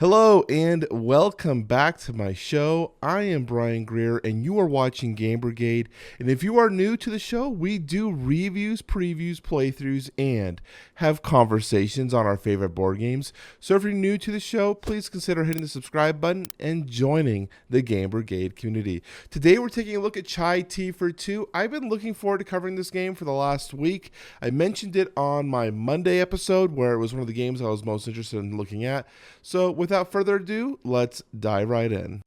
Hello and welcome back to my show. I am Brian Greer and you are watching Game Brigade. And if you are new to the show, we do reviews, previews, playthroughs, and have conversations on our favorite board games. So if you're new to the show, please consider hitting the subscribe button and joining the Game Brigade community. Today we're taking a look at Chai Tea for Two. I've been looking forward to covering this game for the last week. I mentioned it on my Monday episode where it was one of the games I was most interested in looking at. So without further ado, let's dive right in.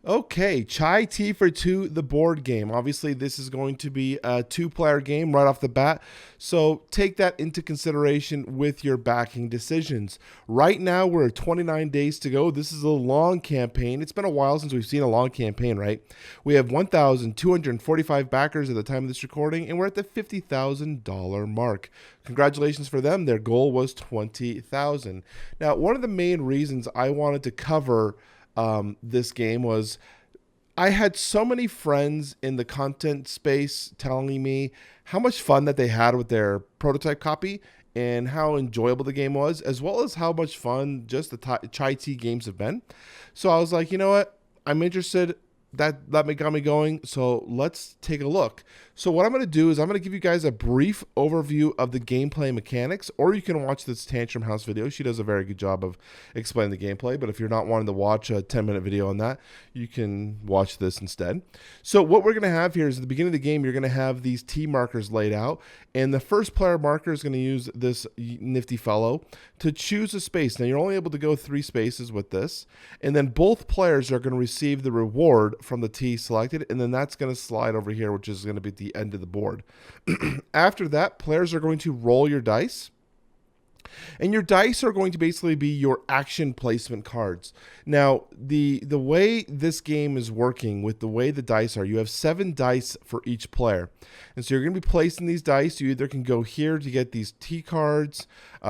Okay, Chai Tea for Two, the board game. Obviously, this is going to be a two-player game right off the bat, so take that into consideration with your backing decisions. Right now, we're at 29 days to go. This is a long campaign. It's been a while since we've seen a long campaign, right? We have 1,245 backers at the time of this recording, and we're at the $50,000 mark. Congratulations for them. Their goal was $20,000. Now, one of the main reasons I wanted to cover this game was I had so many friends in the content space telling me how much fun that they had with their prototype copy and how enjoyable the game was, as well as how much fun just the Chai Tea games have been. So I was like, you know what? I'm interested. That got me going, so let's take a look. So what I'm going to do is I'm going to give you guys a brief overview of the gameplay mechanics, or you can watch this Tantrum House video. She does a very good job of explaining the gameplay, but if you're not wanting to watch a 10-minute video on that, you can watch this instead. So what we're going to have here is at the beginning of the game, you're going to have these T markers laid out, and the first player marker is going to use this nifty fellow to choose a space. Now, you're only able to go 3 spaces with this, and then both players are going to receive the reward from the T selected, and then that's going to slide over here, which is going to be at the end of the board. After that, players are going to roll your dice. And your dice are going to basically be your action placement cards. Now, the way this game is working with the way the dice are, you have 7 dice for each player. And so you're going to be placing these dice. You either can go here to get these T cards.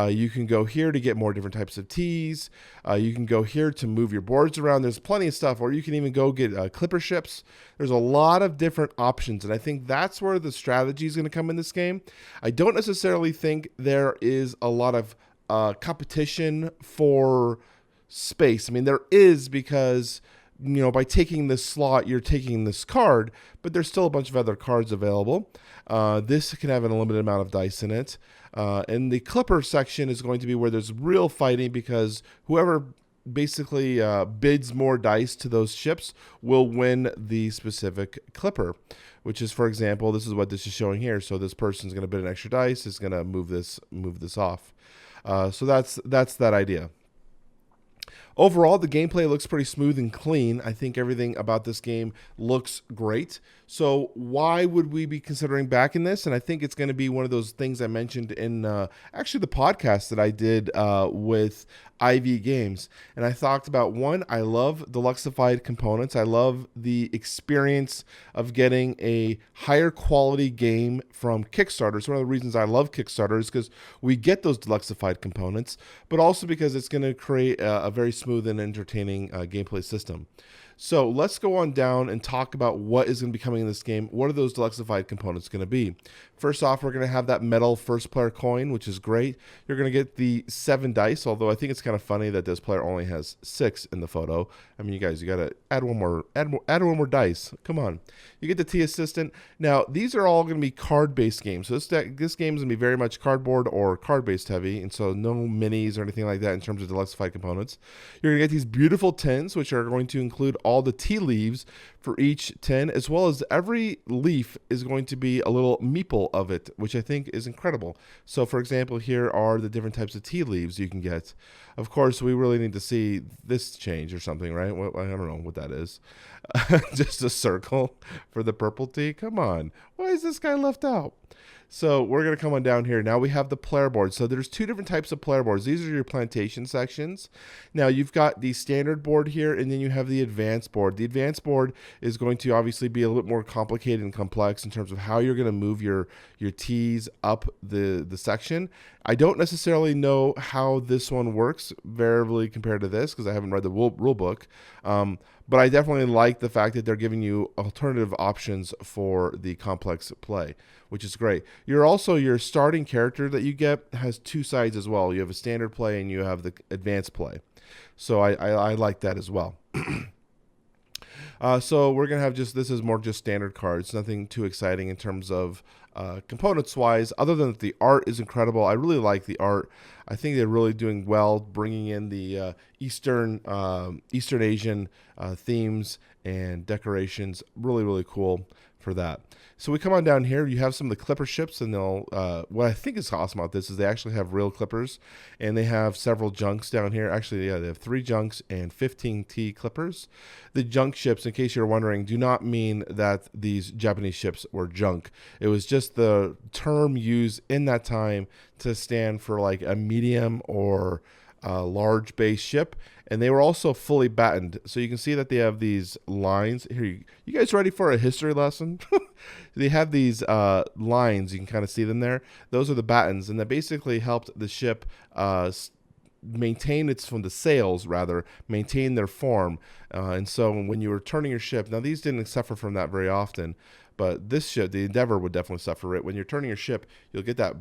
You can go here to get more different types of Ts. You can go here to move your boards around. There's plenty of stuff. Or you can even go get clipper ships. There's a lot of different options. And I think that's where the strategy is going to come in this game. I don't necessarily think there is a lot of competition for space. I mean, there is because, you know, by taking this slot, you're taking this card, but there's still a bunch of other cards available. This can have an unlimited amount of dice in it. And the clipper section is going to be where there's real fighting because whoever basically bids more dice to those ships will win the specific clipper, which is, for example, this is what this is showing here. So this person's going to bid an extra dice, is going to move this off. So that's that idea. Overall, the gameplay looks pretty smooth and clean. I think everything about this game looks great. So why would we be considering backing this? And I think it's going to be one of those things I mentioned in actually the podcast that I did with IV Games. And I talked about, one, I love deluxified components. I love the experience of getting a higher quality game from Kickstarter. So one of the reasons I love Kickstarter is because we get those deluxified components, but also because it's going to create a very smooth and entertaining gameplay system. So let's go on down and talk about what is going to be coming in this game. What are those deluxified components going to be? First off, we're going to have that metal first player coin, which is great. You're going to get the 7 dice, although I think it's kind of funny that this player only has 6 in the photo. I mean, you guys, you got to add one more dice. Come on. You get the T assistant. Now, these are all going to be card-based games. So this game is going to be very much cardboard or card-based heavy, and so no minis or anything like that in terms of deluxified components. You're going to get these beautiful tins, which are going to include all the tea leaves for each tin, as well as every leaf is going to be a little meeple of it, which I think is incredible. So for example, here are the different types of tea leaves you can get. Of course, we really need to see this change or something, right? Well, I don't know what that is. Just a circle for the purple tea. Come on. Why is this guy left out? So we're going to come on down here. Now we have the player board. So there's 2 different types of player boards. These are your plantation sections. Now you've got the standard board here, and then you have the advanced board. The advanced board is going to obviously be a little bit more complicated and complex in terms of how you're going to move your tees up the section. I don't necessarily know how this one works variably compared to this because I haven't read the rule book. But I definitely like the fact that they're giving you alternative options for the complex play, which is great. Your starting character that you get has two sides as well. You have a standard play and you have the advanced play. So I like that as well. So we're going to have this is more just standard cards, nothing too exciting in terms of components wise, other than that the art is incredible. I really like the art. I think they're really doing well, bringing in the Eastern Asian themes and decorations. Really, really cool for that. So we come on down here. You have some of the clipper ships, and they'll. What I think is awesome about this is they actually have real clippers, and they have several junks down here. Actually, yeah, they have 3 junks and 15 T clippers. The junk ships, in case you're wondering, do not mean that these Japanese ships were junk. It was just the term used in that time to stand for like a medium or a large base ship, and they were also fully battened. So you can see that they have these lines here. You guys ready for a history lesson? They have these lines. You can kind of see them there. Those are the battens, and that basically helped the ship maintain the sails rather maintain their form. And so when you were turning your ship, now these didn't suffer from that very often, but this ship, the Endeavor, would definitely suffer it. When you're turning your ship, you'll get that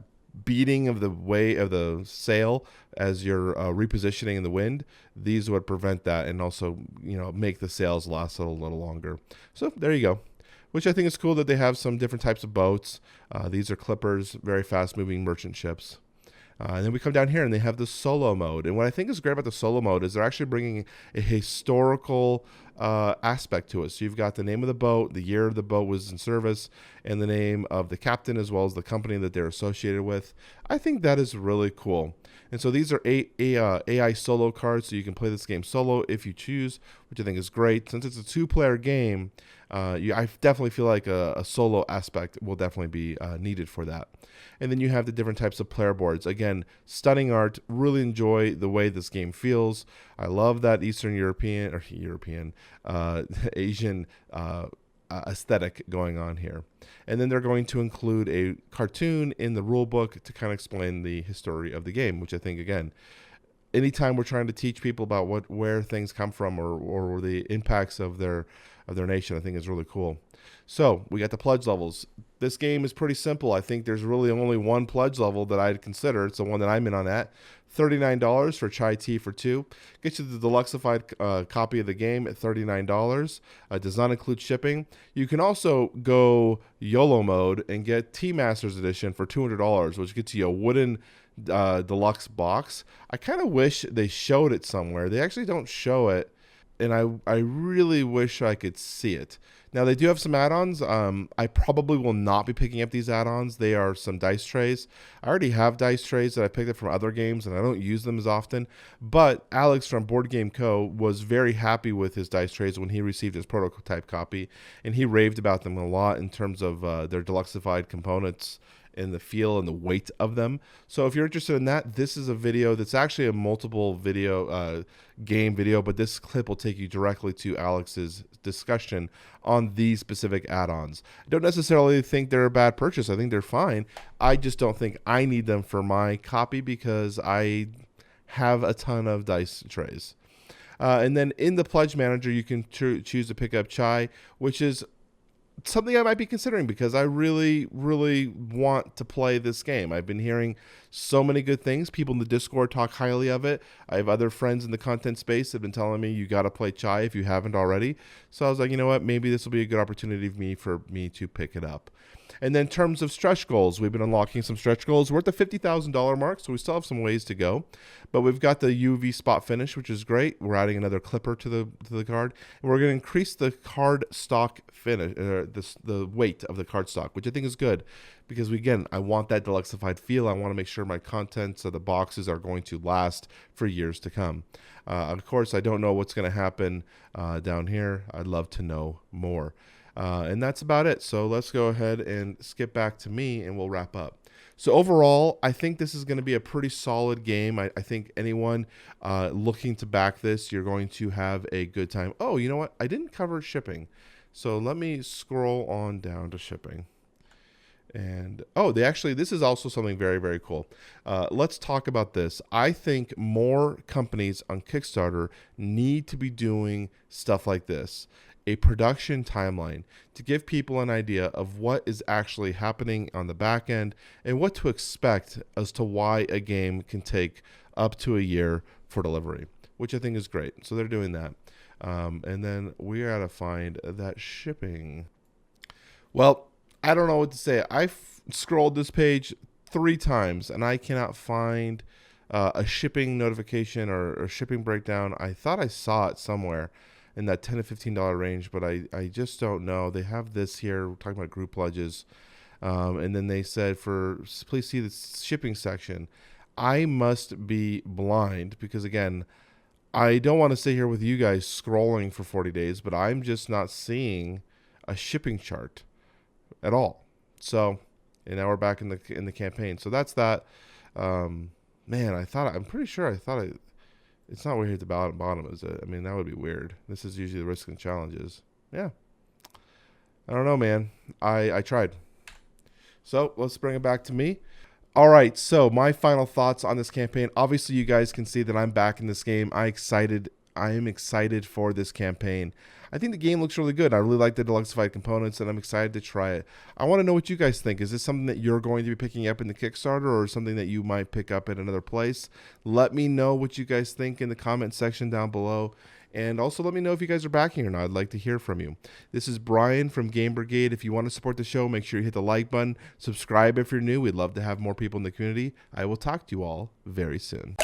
beating of the way of the sail as you're repositioning in the wind. These would prevent that and also, make the sails last a little longer. So there you go. Which I think is cool that they have some different types of boats. These are clippers, very fast-moving merchant ships. And then we come down here and they have the solo mode. And what I think is great about the solo mode is they're actually bringing a historical aspect to it. So you've got the name of the boat, the year the boat was in service, and the name of the captain as well as the company that they're associated with. I think that is really cool. And so these are AI solo cards, so you can play this game solo if you choose, which I think is great. Since it's a 2-player game, I definitely feel like a solo aspect will definitely be needed for that. And then you have the different types of player boards. Again, stunning art. Really enjoy the way this game feels. I love that Eastern European Asian aesthetic going on here. And then they're going to include a cartoon in the rule book to kind of explain the history of the game, which I think, again, anytime we're trying to teach people about where things come from or the impacts of their nation, I think is really cool. So we got the pledge levels. This game is pretty simple. I think there's really only one pledge level that I'd consider. It's the one that I'm in on at. $39 for chai tea for 2. Get you the deluxeified copy of the game at $39. Does not include shipping. You can also go YOLO mode and get Tea Masters Edition for $200, which gets you a wooden deluxe box. I kind of wish they showed it somewhere. They actually don't show it, and I really wish I could see it. Now, they do have some add-ons. I probably will not be picking up these add-ons. They are some dice trays. I already have dice trays that I picked up from other games, and I don't use them as often. But Alex from Board Game Co. was very happy with his dice trays when he received his prototype copy, and he raved about them a lot in terms of their deluxeified components and the feel and the weight of them. So if you're interested in that, this is a video that's actually a multiple video game video, but this clip will take you directly to Alex's discussion on these specific add-ons. I don't necessarily think they're a bad purchase. I think they're fine. I just don't think I need them for my copy because I have a ton of dice trays. And then in the Pledge Manager, you can choose to pick up chai, which is something I might be considering because I really, really want to play this game. I've been hearing so many good things. People in the Discord talk highly of it. I have other friends in the content space that have been telling me you got to play chai if you haven't already. So I was like, you know what? Maybe this will be a good opportunity for me to pick it up. And then in terms of stretch goals, we've been unlocking some stretch goals. We're at the $50,000 mark, so we still have some ways to go. But we've got the UV spot finish, which is great. We're adding another clipper to the card. And we're going to increase the card stock finish, the weight of the card stock, which I think is good. Because, again, I want that deluxeified feel. I want to make sure my contents of the boxes are going to last for years to come. Of course, I don't know what's going to happen down here. I'd love to know more. And that's about it. So let's go ahead and skip back to me and we'll wrap up. So overall, I think this is going to be a pretty solid game. I think anyone looking to back this, you're going to have a good time. Oh, you know what? I didn't cover shipping. So let me scroll on down to shipping. And this is also something very, very cool. Let's talk about this. I think more companies on Kickstarter need to be doing stuff like this. a production timeline to give people an idea of what is actually happening on the back end and what to expect as to why a game can take up to a year for delivery, which I think is great. So they're doing that. And then we gotta find that shipping. Well, I don't know what to say. I've scrolled this page 3 times and I cannot find a shipping notification or shipping breakdown. I thought I saw it somewhere in that $10 to $15 range, but I just don't know. They have this here. We're talking about group pledges. And then they said please see the shipping section. I must be blind because, again, I don't want to sit here with you guys scrolling for 40 days, but I'm just not seeing a shipping chart at all. So, and now we're back in the campaign. So that's that. Man, I'm pretty sure it's not where here at the bottom, is it? I mean, that would be weird. This is usually the risks and challenges. Yeah. I don't know, man. I tried. So let's bring it back to me. All right, so my final thoughts on this campaign. Obviously, you guys can see that I'm back in this game. I am excited for this campaign. I think the game looks really good. I really like the deluxified components, and I'm excited to try it. I want to know what you guys think. Is this something that you're going to be picking up in the Kickstarter or something that you might pick up at another place? Let me know what you guys think in the comment section down below. And also let me know if you guys are backing or not. I'd like to hear from you. This is Brian from Game Brigade. If you want to support the show, make sure you hit the like button. Subscribe if you're new. We'd love to have more people in the community. I will talk to you all very soon.